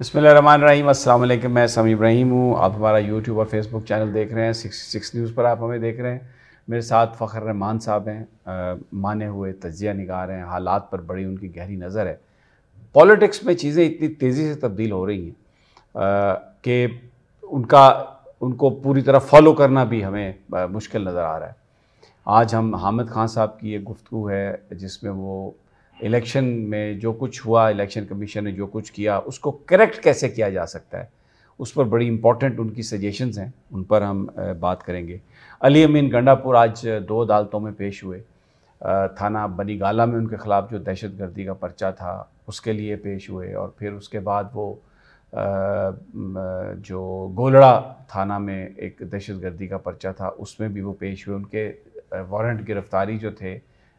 बिस्मिल्लाहिर्रहमानिर्रहीम। अस्सलाम वालेकुम। मैं समी इब्राहिम हूँ। आप हमारा यूट्यूब और फेसबुक चैनल देख रहे हैं। 66 न्यूज़ पर आप हमें देख रहे हैं। मेरे साथ फ़खर रहमान साहब हैं, माने हुए तजिया निगार हैं। हालात पर बड़ी उनकी गहरी नज़र है। पॉलिटिक्स में चीज़ें इतनी तेज़ी से तब्दील हो रही हैं कि उनको पूरी तरह फॉलो करना भी हमें मुश्किल नज़र आ रहा है। आज हम हामिद खान साहब की एक गुफ्तगू है जिसमें वो इलेक्शन में जो कुछ हुआ, इलेक्शन कमीशन ने जो कुछ किया, उसको करेक्ट कैसे किया जा सकता है, उस पर बड़ी इंपॉर्टेंट उनकी सजेशंस हैं, उन पर हम बात करेंगे। अली अमीन गंडापुर आज 2 अदालतों में पेश हुए। थाना बनी गाला में उनके ख़िलाफ़ जो दहशतगर्दी का पर्चा था उसके लिए पेश हुए, और फिर उसके बाद वो जो गोलड़ा थाना में एक दहशतगर्दी का पर्चा था उसमें भी वो पेश हुए। उनके वारंट गिरफ़्तारी जो थे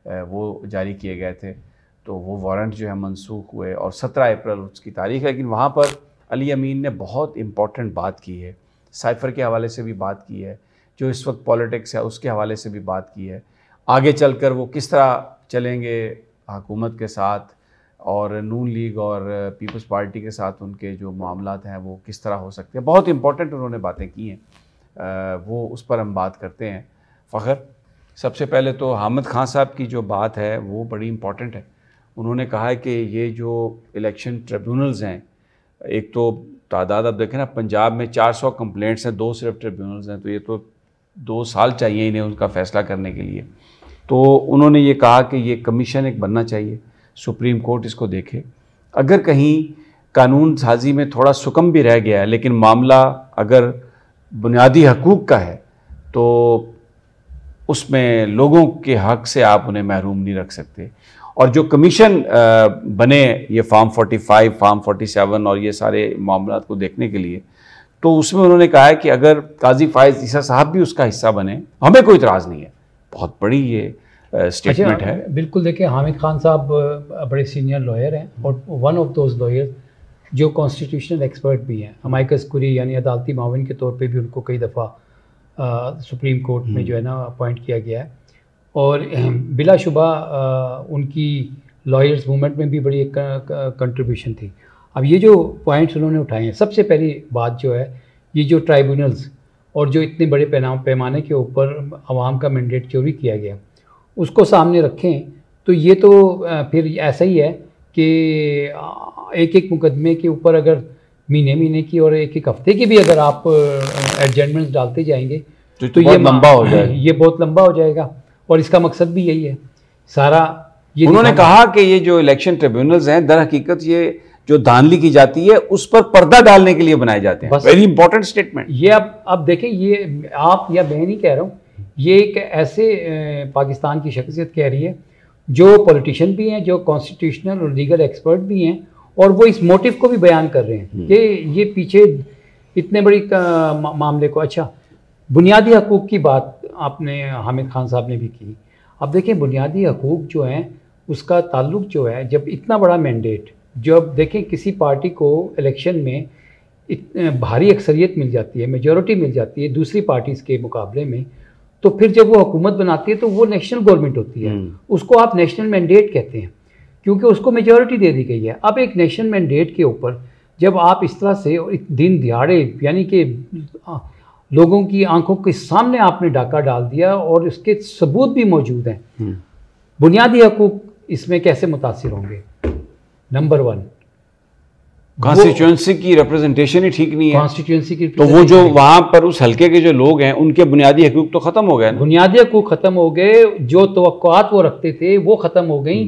वो जारी किए गए थे, तो वो वारंट जो है मनसूख हुए और 17 अप्रैल उसकी तारीख़ है। लेकिन वहाँ पर अली अमीन ने बहुत इम्पॉर्टेंट बात की है, साइफ़र के हवाले से भी बात की है, जो इस वक्त पॉलिटिक्स है उसके हवाले से भी बात की है। आगे चलकर वो किस तरह चलेंगे हुकूमत के साथ, और नून लीग और पीपल्स पार्टी के साथ उनके जो मामलात हैं वो किस तरह हो सकते हैं। बहुत इंपॉर्टेंट उन्होंने बातें की हैं, वो उस पर हम बात करते हैं। फ़खर, सबसे पहले तो हामिद खान साहब की जो बात है वो बड़ी इम्पॉर्टेंट है। उन्होंने कहा है कि ये जो इलेक्शन ट्रिब्यूनल्स हैं, एक तो तादाद आप देखें ना, पंजाब में 400 कंप्लेंट्स हैं, 2 सिर्फ ट्रिब्यूनल्स हैं, तो ये तो 2 साल चाहिए इन्हें उनका फ़ैसला करने के लिए। तो उन्होंने ये कहा कि ये कमीशन एक बनना चाहिए, सुप्रीम कोर्ट इसको देखे। अगर कहीं कानून साजी में थोड़ा सुकम भी रह गया है, लेकिन मामला अगर बुनियादी हकूक़ का है तो उसमें लोगों के हक़ से आप उन्हें महरूम नहीं रख सकते। और जो कमीशन बने ये फार्म 45, फार्म 47 और ये सारे मामलों को देखने के लिए, तो उसमें उन्होंने कहा है कि अगर काजी फायज़ ईसा साहब भी उसका हिस्सा बने, हमें कोई इतराज़ नहीं है। बहुत बड़ी ये स्टेटमेंट है। बिल्कुल, देखिए हामिद खान साहब बड़े सीनियर लॉयर हैं और वन ऑफ दोज लॉयर जो कॉन्स्टिट्यूशनल एक्सपर्ट भी हैं। अमाइकस कुरी यानी अदालती माविन के तौर पे भी उनको कई दफ़ा सुप्रीम कोर्ट में जो है ना अपॉइंट किया गया है, और बिलाशुबा उनकी लॉयर्स मूवमेंट में भी बड़ी एक कंट्रीब्यूशन थी। अब ये जो पॉइंट्स उन्होंने उठाए हैं, सबसे पहली बात जो है, ये जो ट्राइब्यूनल्स और जो इतने बड़े पैमाने के ऊपर अवाम का मैंडेट चोरी किया गया उसको सामने रखें, तो ये तो फिर ऐसा ही है कि एक एक मुकदमे के ऊपर अगर महीने की और एक एक हफ्ते की भी अगर आप एडजमेंट्स डालते जाएंगे तो ये लंबा हो जाएगा, ये बहुत लंबा हो जाएगा। और इसका मकसद भी यही है सारा। ये उन्होंने कहा कि ये जो इलेक्शन ट्रिब्यूनल्स हैं, दर हकीकत ये जो धांधली की जाती है उस पर पर्दा डालने के लिए बनाए जाते हैं। Very important statement. ये अब देखें, ये आप या मैं नहीं कह रहा हूँ, ये एक ऐसे पाकिस्तान की शख्सियत कह रही है जो पॉलिटिशियन भी हैं, जो कॉन्स्टिट्यूशनल और लीगल एक्सपर्ट भी हैं, और वो इस मोटिव को भी बयान कर रहे हैं कि ये पीछे इतने बड़ी मामले को। अच्छा, बुनियादी हकूक़ की बात आपने हामिद खान साहब ने भी की। अब देखें, बुनियादी हकूक़ जो हैं उसका ताल्लुक जो है, जब इतना बड़ा मैंडेट, जब देखें किसी पार्टी को इलेक्शन में भारी अक्सरियत मिल जाती है, मेजॉरिटी मिल जाती है दूसरी पार्टीज़ के मुकाबले में, तो फिर जब वो हुकूमत बनाती है तो वो नेशनल गवर्नमेंट होती है, उसको आप नेशनल मैंडेट कहते हैं, क्योंकि उसको मेजॉरिटी दे दी गई है। अब एक नेशनल मैंडेट के ऊपर जब आप इस तरह से दिन दिहाड़े, यानी कि लोगों की आंखों के सामने आपने डाका डाल दिया और उसके सबूत भी मौजूद हैं, बुनियादी हकूक़ इसमें कैसे मुतासिर होंगे? नंबर 1, कॉन्स्टिट्यूंसी की रिप्रेजेंटेशन ही ठीक नहीं है। कॉन्स्टिट्यूंसी की तो वो जो वहाँ पर उस हल्के के जो लोग हैं उनके बुनियादी हकूक़ तो ख़त्म हो गए ना? बुनियादी हकूक़ ख़त्म हो गए, जो तवक्कुआत वो रखते थे वो ख़त्म हो गई।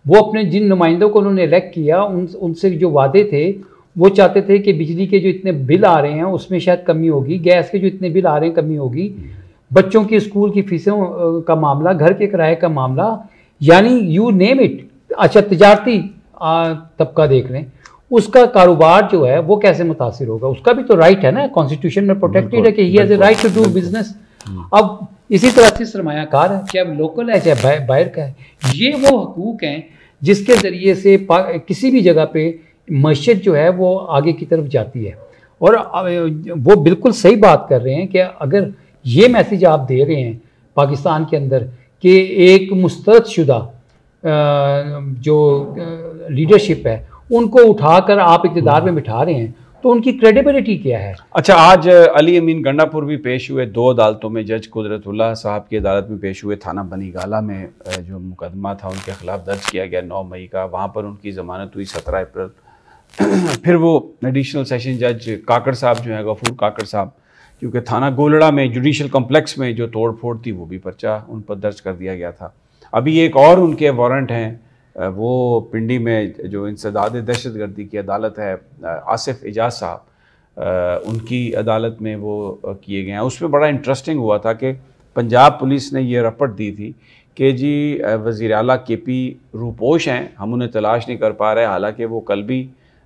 वो अपने जिन नुमाइंदों को उन्होंने इलेक्ट किया, उनसे जो वादे थे, वो चाहते थे कि बिजली के जो इतने बिल आ रहे हैं उसमें शायद कमी होगी, गैस के जो इतने बिल आ रहे हैं कमी होगी, बच्चों की स्कूल की फीसों का मामला, घर के किराए का मामला, यानी यू नेम इट। अच्छा, तिजारती तबका देख लें, उसका कारोबार जो है वो कैसे मुतासिर होगा? उसका भी तो राइट है ना, कॉन्स्टिट्यूशन में प्रोटेक्टेड है कि he has a right to do business. अब इसी तरह से सरमायाकार है, चाहे लोकल है चाहे बाहर का है, ये वो हकूक़ हैं जिसके ज़रिए से किसी भी जगह पे मस्जिद जो है वो आगे की तरफ जाती है। और वो बिल्कुल सही बात कर रहे हैं कि अगर ये मैसेज आप दे रहे हैं पाकिस्तान के अंदर कि एक मुस्तरद शुदा जो लीडरशिप है उनको उठाकर आप इक़्तिदार में बिठा रहे हैं, तो उनकी क्रेडिबिलिटी क्या है? अच्छा, आज अली अमीन गंडापुर भी पेश हुए 2 अदालतों में, जज कुदरतुल्लाह साहब की अदालत में पेश हुए, थाना बनीगाला में जो मुकदमा था उनके खिलाफ दर्ज किया गया 9 मई का, वहाँ पर उनकी ज़मानत हुई 17 अप्रैल। फिर वो एडिशनल सेशन जज काकड़ साहब जो है, गफूर काकड़ साहब, क्योंकि थाना गोलड़ा में जुडिशल कम्प्लेक्स में जो तोड़ फोड़ थी वो भी पर्चा उन पर दर्ज कर दिया गया था। अभी एक और उनके वारंट हैं, वो पिंडी में जो इंसदाद दहशतगर्दी की अदालत है, आसिफ एजाज साहब, उनकी अदालत में वो किए गए हैं। उसमें बड़ा इंटरेस्टिंग हुआ था कि पंजाब पुलिस ने ये रपट दी थी कि जी वज़ीर आला KP रूपोश हैं, हम उन्हें तलाश नहीं कर पा रहे, हालांकि वो कल भी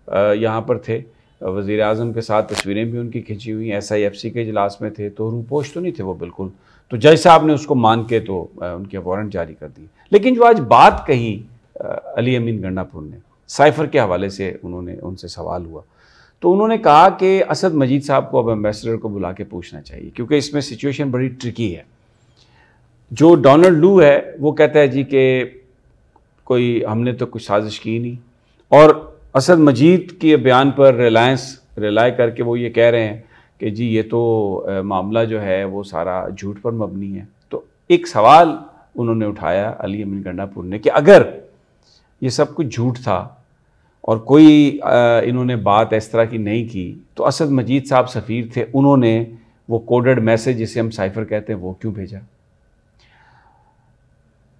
यहाँ पर थे, वज़ीर आज़म के साथ तस्वीरें भी उनकी खिंची हुई, SIFC के इजलास में थे, तो रूपोश तो नहीं थे वो बिल्कुल। तो जज साहब ने उसको मान के तो उनके वारंट जारी कर दिए। लेकिन जो आज बात कही अली अमीन गंडापुर ने, साइफ़र के हवाले से उनसे सवाल हुआ, तो उन्होंने कहा कि असद मजीद साहब को अब एम्बेसडर को बुला के पूछना चाहिए, क्योंकि इसमें सिचुएशन बड़ी ट्रिकी है। जो डोनाल्ड लू है वो कहता है जी कि कोई हमने तो कुछ साजिश की नहीं, और असद मजीद के बयान पर रिलाय करके वो ये कह रहे हैं कि जी ये तो मामला जो है वो सारा झूठ पर मबनी है। तो एक सवाल उन्होंने उठाया अली अमीन गंडापुर ने कि अगर ये सब कुछ झूठ था और कोई इन्होंने बात इस तरह की नहीं की, तो असद मजीद साहब सफ़ीर थे, उन्होंने वो कोडेड मैसेज जिसे हम साइफ़र कहते हैं वो क्यों भेजा?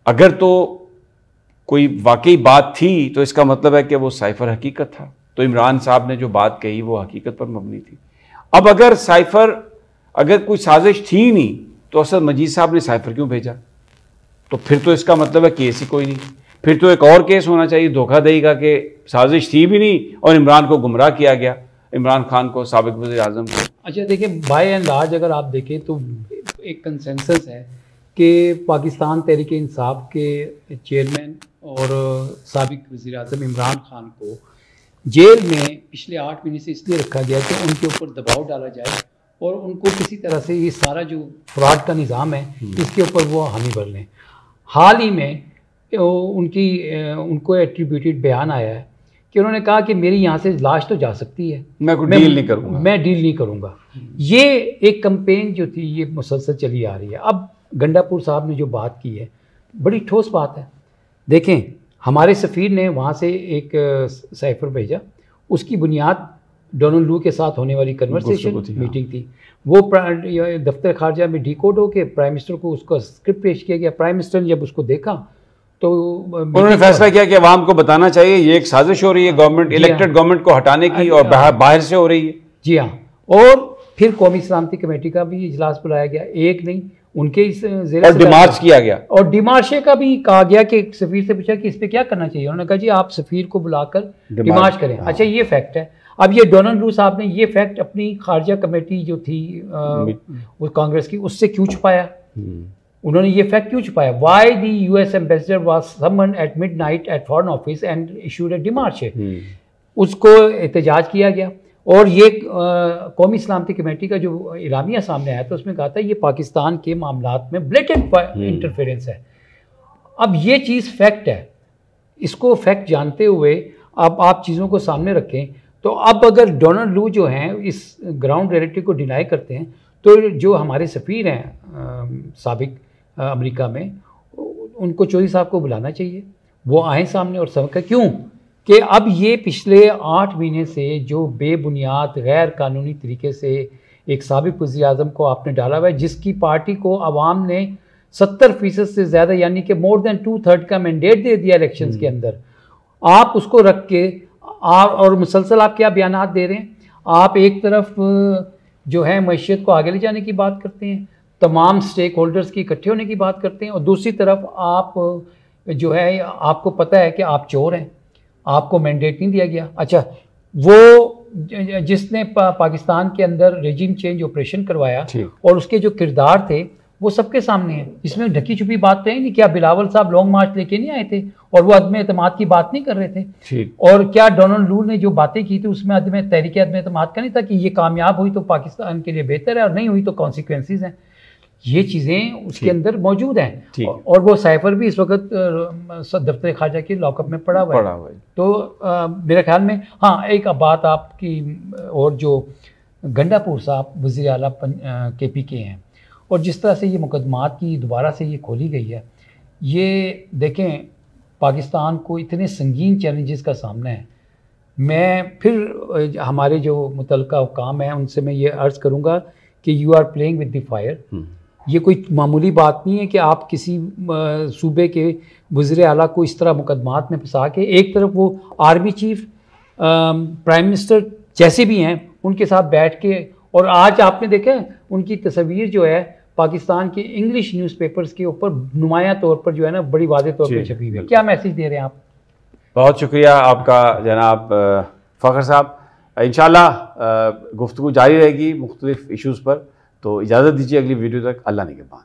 अगर तो कोई वाकई बात थी तो इसका मतलब है कि वो साइफ़र हकीकत था, तो इमरान साहब ने जो बात कही वो हकीकत पर मबनी थी। अब अगर कोई साजिश थी नहीं तो असद मजीद साहब ने साइफ़र क्यों भेजा? तो फिर तो इसका मतलब है केस ही कोई नहीं, फिर तो एक और केस होना चाहिए धोखाधड़ी का कि साजिश थी भी नहीं और इमरान को गुमराह किया गया, इमरान खान को, साबिक वज़ीर आज़म को। अच्छा देखिए, बाय एंड लार्ज अगर आप देखें तो एक कंसेंसस है कि पाकिस्तान तहरीक इंसाफ के चेयरमैन और साबिक वज़ीर आज़म इमरान खान को जेल में पिछले 8 महीने से इसलिए रखा गया कि उनके ऊपर दबाव डाला जाए और उनको किसी तरह से ये सारा जो फ्रॉड का निज़ाम है इसके ऊपर वो हामी भर लें। हाल ही में उनको एट्रीब्यूटेड बयान आया है कि उन्होंने कहा कि मेरी यहाँ से लाश तो जा सकती है, मैं डील नहीं करूँगा। ये एक कैंपेन जो थी ये मुसलसल चली आ रही है। अब गंडापुर साहब ने जो बात की है बड़ी ठोस बात है। देखें, हमारे सफ़ीर ने वहाँ से एक साइफ़र भेजा, उसकी बुनियाद डोनाल्ड लू के साथ होने वाली कन्वर्सेशन मीटिंग थी। वो दफ्तर खारजा में डिकोड हो के प्राइम मिनिस्टर को उसका स्क्रिप्ट पेश किया गया। प्राइम मिनिस्टर ने जब उसको देखा तो उन्होंने फैसला किया कि अवाम को बताना चाहिए ये एक साजिश हो रही है गवर्नमेंट, इलेक्टेड गवर्नमेंट को हटाने की, और बाहर से हो रही है। जी हाँ, और फिर कौमी सलामती कमेटी का भी इजलास बुलाया गया, एक नहीं उनके इस और डिमार्च किया गया, और डिमार्शे का भी कहा गया कि सफ़ीर से पूछा कि इस पर क्या करना चाहिए, उन्होंने कहा जी आप सफ़ीर को बुलाकर डिमार्च करें। अच्छा, ये फैक्ट है। अब ये डोनाल्ड लू साहब ने ये फैक्ट अपनी खारजा कमेटी जो थी वो कांग्रेस की, उससे क्यों छुपाया? उन्होंने ये फैक्ट क्यों छुपाया? Why the US ambassador was summon at midnight at foreign office and issued a demarche. उसको एहतजाज किया गया, और ये कौमी सलामती कमेटी का जो इलामिया सामने आया था उसमें कहा था ये पाकिस्तान के मामलात में ब्लेटेंट इंटरफेरेंस है। अब ये चीज़ फैक्ट है, इसको फैक्ट जानते हुए अब आप चीज़ों को सामने रखें। तो अब अगर डोनाल्ड लू जो हैं इस ग्राउंड रियलिटी को डिनाई करते हैं, तो जो हमारे सफ़ीर हैं साबिक अमेरिका में, उनको चौधरी साहब को बुलाना चाहिए, वो आए सामने और सबका क्यों कि अब ये पिछले 8 महीने से जो बेबुनियाद गैर कानूनी तरीके से एक साबिक वज़ीर आज़म को आपने डाला हुआ है, जिसकी पार्टी को आवाम ने 70% से ज़्यादा यानी कि मोर देन 2/3 का मैंडेट दे दिया इलेक्शंस के अंदर, आप उसको रख के आप और मुसलसल आप क्या बयानात दे रहे हैं? आप एक तरफ जो है मैशियत को आगे ले जाने की बात करते हैं, तमाम स्टेक होल्डर्स की इकट्ठे होने की बात करते हैं, और दूसरी तरफ आप जो है आपको पता है कि आप चोर हैं, आपको मैंडेट नहीं दिया गया। अच्छा, वो जिसने पाकिस्तान के अंदर रेजिम चेंज ऑपरेशन करवाया और उसके जो किरदार थे वो सबके सामने है, इसमें ढकी छुपी बात तो है नहीं। क्या बिलावल साहब लॉन्ग मार्च लेके नहीं आए थे और वो अदम एतमाद की बात नहीं कर रहे थे? और क्या डोनाल्ड लू ने जो बातें की थी उसमें तहरीक अदम एतमाद का नहीं था कि ये कामयाब हुई तो पाकिस्तान के लिए बेहतर है और नहीं हुई तो कॉन्सिक्वेंसेस हैं? ये चीज़ें उसके अंदर मौजूद हैं। और वो साइफर भी इस वक्त दफ्तर खारजा के लॉकअप में पड़ा हुआ है। तो मेरे ख्याल में हाँ, एक बात आपकी, और जो गंडापुर साहब वज़ीर आला KP के हैं, और जिस तरह से ये मुकदमात की दोबारा से ये खोली गई है, ये देखें पाकिस्तान को इतने संगीन चैलेंजेस का सामना है। मैं फिर हमारे जो मुतल्लिका हुकाम हैं उनसे मैं ये अर्ज़ करूँगा कि you are playing with the fire. ये कोई मामूली बात नहीं है कि आप किसी सूबे के वज़ीर आला को इस तरह मुकदमात में फंसा के, एक तरफ वो आर्मी चीफ, प्राइम मिनिस्टर जैसे भी हैं उनके साथ बैठ के, और आज आपने देखा है उनकी तस्वीर जो है पाकिस्तान के इंग्लिश न्यूज़पेपर्स के ऊपर नुमाया तौर पर जो है ना बड़ी वाज़ेह तौर पर छपी हुई है। क्या मैसेज दे रहे हैं आप? बहुत शुक्रिया आपका जनाब फ़खर साहब। इंशाल्लाह गुफ्तगू जारी रहेगी मुख्तलिफ इश्यूज़ पर। तो इजाज़त दीजिए अगली वीडियो तक। अल्लाह निगहबान।